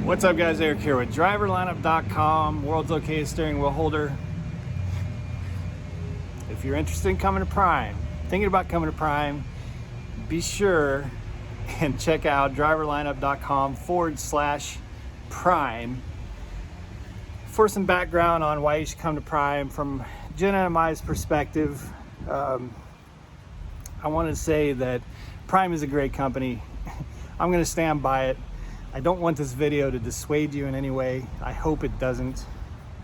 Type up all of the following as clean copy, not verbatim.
What's up, guys? Eric here with driverlineup.com, world's okayest steering wheel holder. If you're interested in coming to Prime, thinking about coming to Prime, be sure and check out driverlineup.com/Prime for some background on why you should come to Prime from Jenna and I's perspective. I want to say that Prime is a great company. I'm going to stand by it. I don't want this video to dissuade you in any way. I hope it doesn't.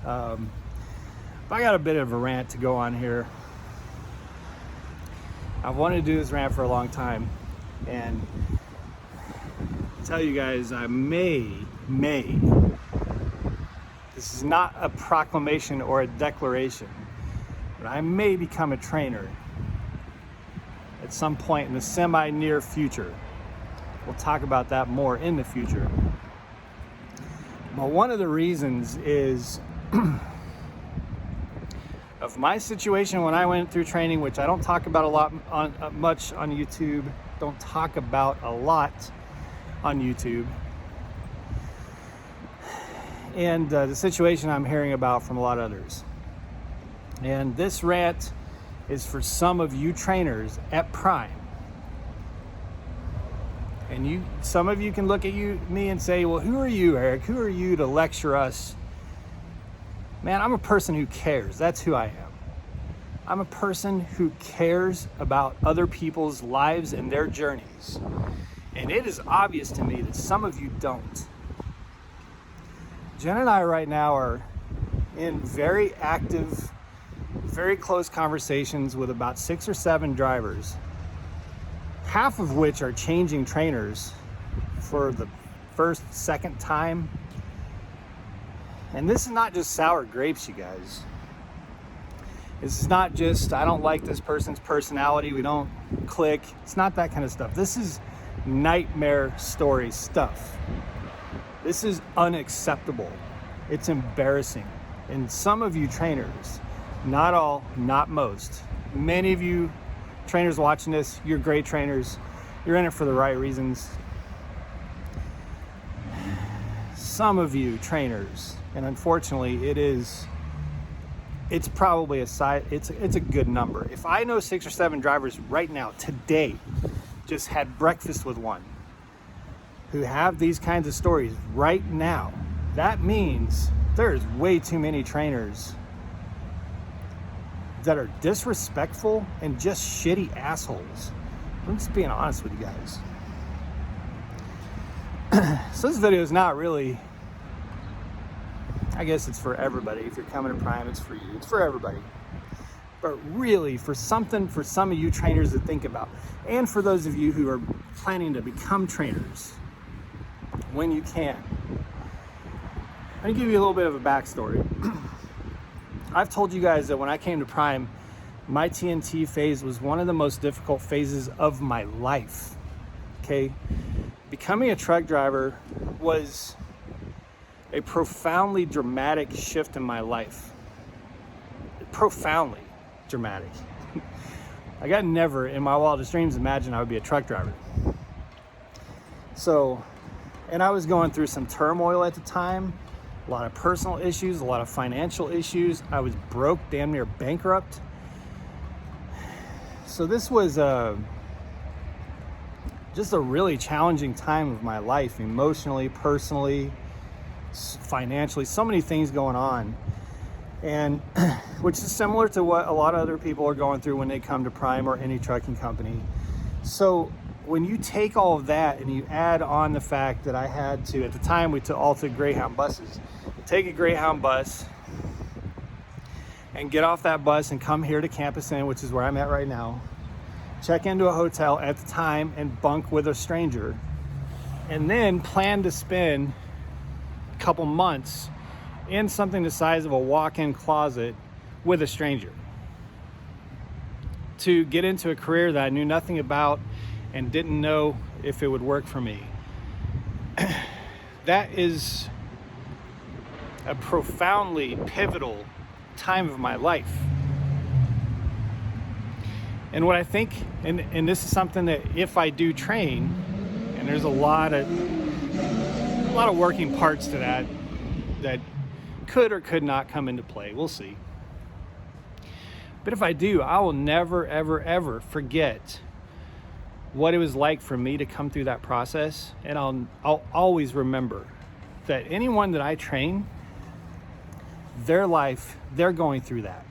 But I got a bit of a rant to go on here. I've wanted to do this rant for a long time, and tell you guys I may, this is not a proclamation or a declaration, but I may become a trainer at some point in the semi-near future. We'll talk about that more in the future. But one of the reasons is of my situation when I went through training, which I don't talk about a lot much on YouTube. Don't talk about a lot on YouTube. And the situation I'm hearing about from a lot of others. And this rant is for some of you trainers at Prime. And some of you can look at me and say, well, who are you, Eric? Who are you to lecture us? Man, I'm a person who cares. That's who I am. I'm a person who cares about other people's lives and their journeys. And it is obvious to me that some of you don't. Jen and I right now are in very active, very close conversations with about 6 or 7 drivers, half of which are changing trainers for the first, second time. And this is not just sour grapes, you guys. This is not just, I don't like this person's personality, we don't click. It's not that kind of stuff. This is nightmare story stuff. This is unacceptable. It's embarrassing. And some of you trainers, not all, not most, many of you trainers watching this, you're great trainers. You're in it for the right reasons. Some of you trainers, and unfortunately it's probably it's a good number. If I know 6 or 7 drivers right now, today, just had breakfast with one, who have these kinds of stories right now, that means there's way too many trainers that are disrespectful and just shitty assholes. I'm just being honest with you guys. So this video is not really, I guess it's for everybody. If you're coming to Prime, it's for you. It's for everybody. But really, for some of you trainers to think about, and for those of you who are planning to become trainers when you can. I'm gonna give you a little bit of a backstory. I've told you guys that when I came to Prime, my TNT phase was one of the most difficult phases of my life, okay? Becoming a truck driver was a profoundly dramatic shift in my life. Profoundly dramatic. Like, I never in my wildest dreams imagined I would be a truck driver. So, and I was going through some turmoil at the time. A lot of personal issues, a lot of financial issues. I was broke, damn near bankrupt. So this was just a really challenging time of my life, emotionally, personally, financially, so many things going on. And which is similar to what a lot of other people are going through when they come to Prime or any trucking company. So when you take all of that and you add on the fact that I had to, at the time we all took Greyhound buses, take a Greyhound bus and get off that bus and come here to Campus Inn, which is where I'm at right now, check into a hotel at the time and bunk with a stranger, and then plan to spend a couple months in something the size of a walk-in closet with a stranger to get into a career that I knew nothing about and didn't know if it would work for me. That is a profoundly pivotal time of my life. And what I think, and this is something that if I do train, and there's a lot of lot of working parts to that could or could not come into play. We'll see. But if I do, I will never, ever, ever forget what it was like for me to come through that process. And I'll always remember that anyone that I train, their life, they're going through that.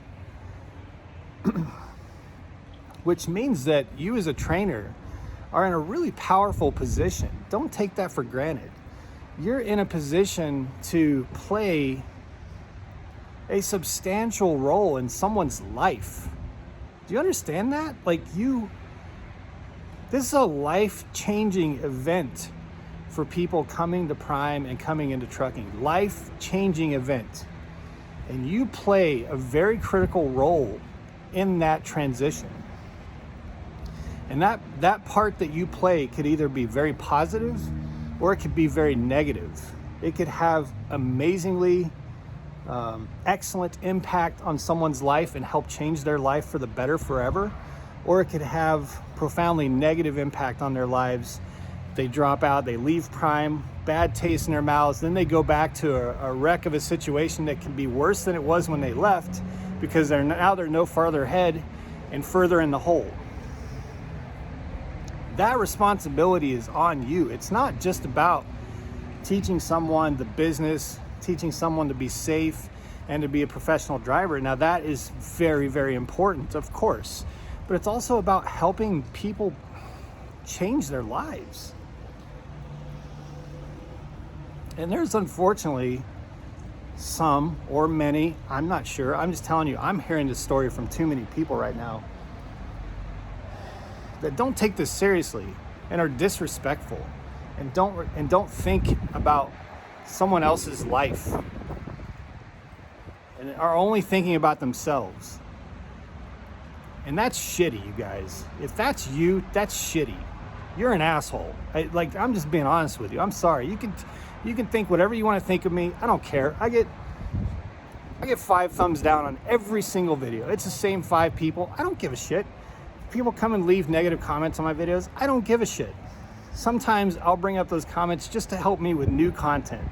Which means that you as a trainer are in a really powerful position. Don't take that for granted. You're in a position to play a substantial role in someone's life. Do you understand that? This is a life-changing event for people coming to Prime and coming into trucking. Life-changing event. And you play a very critical role in that transition. And that part that you play could either be very positive or it could be very negative. It could have amazingly excellent impact on someone's life and help change their life for the better forever, or it could have profoundly negative impact on their lives. They drop out, they leave Prime, bad taste in their mouths, then they go back to a wreck of a situation that can be worse than it was when they left, because they're no farther ahead and further in the hole. That responsibility is on you. It's not just about teaching someone the business, teaching someone to be safe and to be a professional driver. Now that is very, very important, of course, but it's also about helping people change their lives. And there's unfortunately some or many, I'm not sure, I'm just telling you, I'm hearing this story from too many people right now that don't take this seriously and are disrespectful and don't think about someone else's life and are only thinking about themselves. And that's shitty, you guys. If that's you, that's shitty. You're an asshole. I'm just being honest with you. I'm sorry. You can think whatever you want to think of me. I don't care. I get 5 thumbs down on every single video. It's the same 5 people. I don't give a shit. People come and leave negative comments on my videos. I don't give a shit. Sometimes I'll bring up those comments just to help me with new content,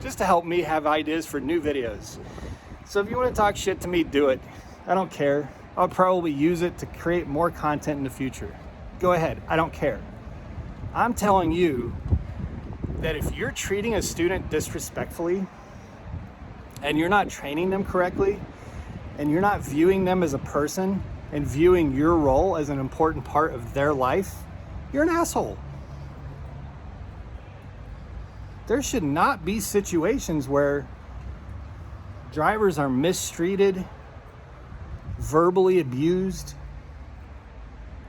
just to help me have ideas for new videos. So if you want to talk shit to me, do it. I don't care. I'll probably use it to create more content in the future. Go ahead. I don't care. I'm telling you that if you're treating a student disrespectfully and you're not training them correctly and you're not viewing them as a person and viewing your role as an important part of their life, you're an asshole. There should not be situations where drivers are mistreated, verbally abused,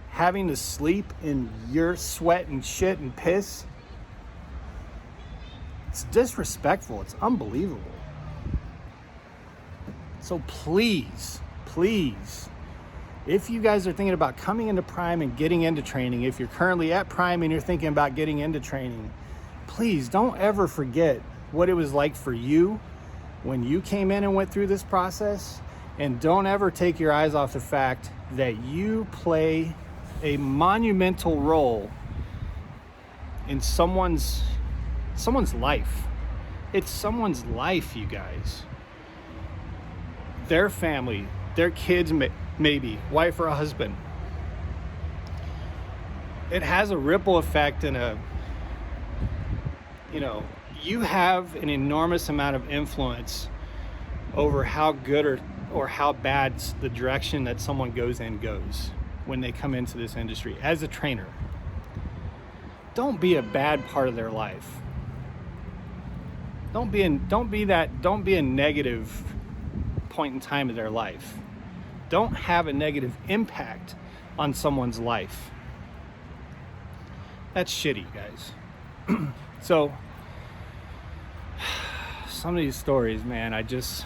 having to sleep in your sweat and shit and piss. It's disrespectful. It's unbelievable. So please, if you guys are thinking about coming into Prime and getting into training, if you're currently at Prime and you're thinking about getting into training, please don't ever forget what it was like for you when you came in and went through this process. And don't ever take your eyes off the fact that you play a monumental role in someone's life. It's someone's life, you guys. Their family, their kids, maybe, wife or a husband. It has a ripple effect and you have an enormous amount of influence over how good or how bad the direction that someone goes when they come into this industry as a trainer. Don't be a bad part of their life. Don't be a negative point in time of their life. Don't have a negative impact on someone's life. That's shitty, guys. So some of these stories, man, I just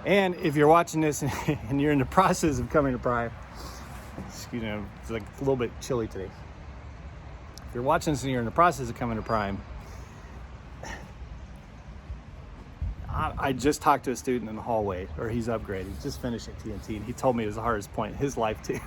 And if you're watching this and you're in the process of coming to Prime, excuse me, it's like a little bit chilly today. If you're watching this and you're in the process of coming to Prime, I just talked to a student in the hallway, or he's upgrading, just finished at TNT, and he told me it was the hardest point in his life too.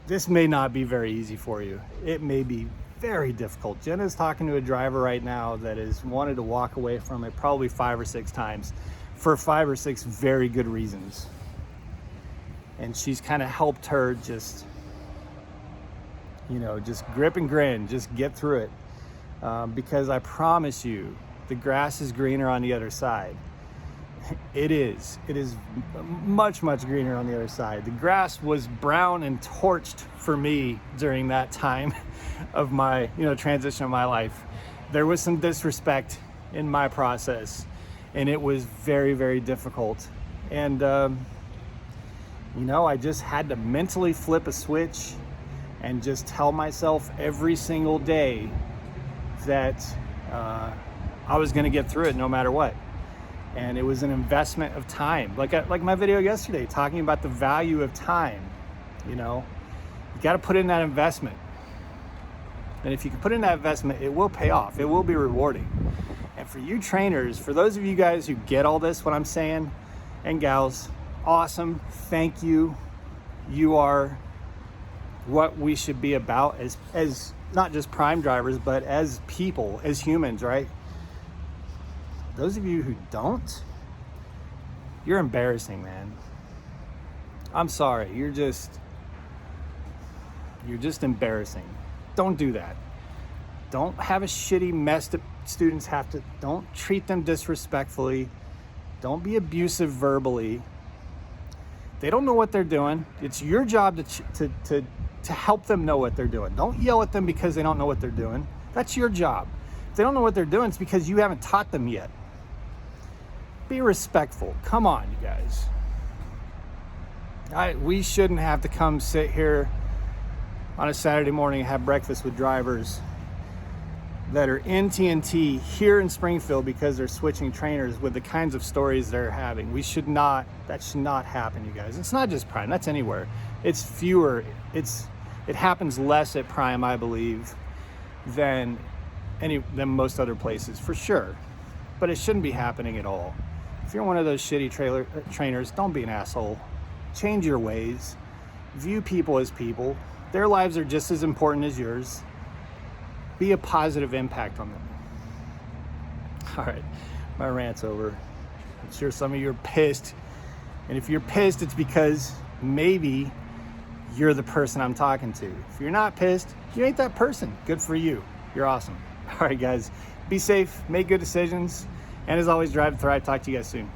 this may not be very easy for you. It may be very difficult. Jenna's talking to a driver right now that has wanted to walk away from it probably 5 or 6 times for 5 or 6 very good reasons. And she's kind of helped her just, you know, just grip and grin, just get through it. Because I promise you, the grass is greener on the other side. It is much, much greener on the other side. The grass was brown and torched for me during that time of my, you know, transition of my life. There was some disrespect in my process, and it was very, very difficult. And, you know, I just had to mentally flip a switch and just tell myself every single day that I was going to get through it no matter what. And it was an investment of time, like my video yesterday, talking about the value of time. You know, you got to put in that investment, and if you can put in that investment, it will pay off. It will be rewarding. And for you trainers, for those of you guys who get all this, what I'm saying, and gals, awesome, thank you. You are what we should be about as not just prime drivers, but as people, as humans, right? Those of you who don't, you're embarrassing, man. I'm sorry. You're just embarrassing. Don't do that. Don't have a shitty mess that students have to, don't treat them disrespectfully. Don't be abusive verbally. They don't know what they're doing. It's your job to help them know what they're doing. Don't yell at them because they don't know what they're doing. That's your job. If they don't know what they're doing, it's because you haven't taught them yet. Be respectful. Come on, you guys. We shouldn't have to come sit here on a Saturday morning and have breakfast with drivers that are in TNT here in Springfield because they're switching trainers with the kinds of stories they're having. That should not happen, you guys. It's not just Prime, that's anywhere. It's fewer, it happens less at Prime, I believe, than most other places, for sure. But it shouldn't be happening at all. If you're one of those shitty trainers, don't be an asshole. Change your ways. View people as people. Their lives are just as important as yours. Be a positive impact on them. All right, my rant's over. I'm sure some of you are pissed. And if you're pissed, it's because maybe you're the person I'm talking to. If you're not pissed, you ain't that person. Good for you. You're awesome. All right, guys, be safe, make good decisions, and as always, drive to thrive. Talk to you guys soon.